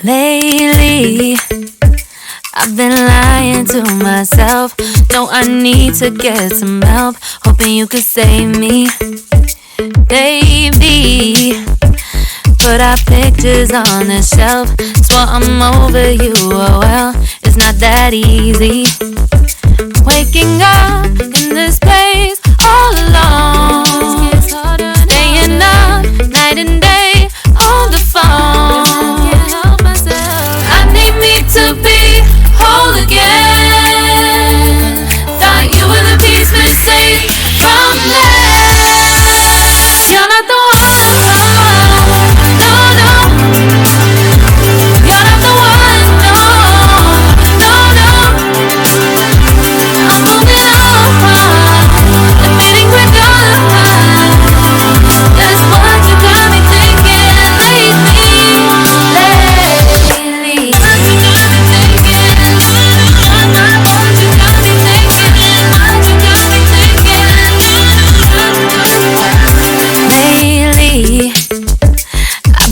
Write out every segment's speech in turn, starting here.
Lately, I've been lying to myself. No, I need to get some help. Hoping you could save me, baby. Put our pictures on the shelf. Swore I'm over you, oh well, it's not that easy. Waking up in this place all alone, staying up night and day on the phone. I need me to be whole again. Thought you were the piece missing from this. You're not the one, no, no. You're not the one, no, no, no. I'm moving on, admitting we're gone. That's what you got me thinking lately.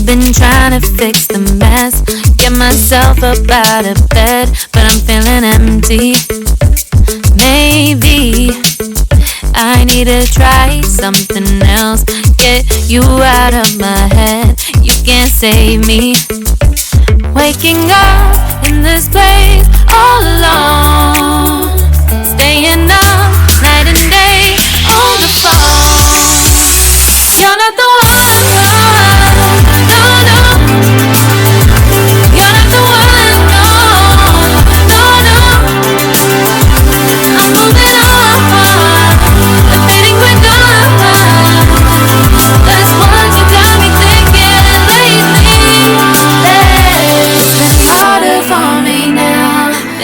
Been trying to fix the mess, get myself up out of bed, but I'm feeling empty. Maybe I need to try something else, get you out of my head. You can't save me. Waking up in this place all alone, staying up night and day on the phone. You're not the one.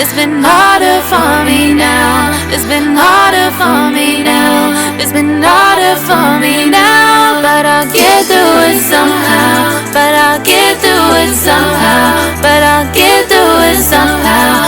It's been harder for me now. It's been harder for me now. It's been harder for me now. But I'll get through it somehow. But I'll get through it somehow. But I'll get through it somehow.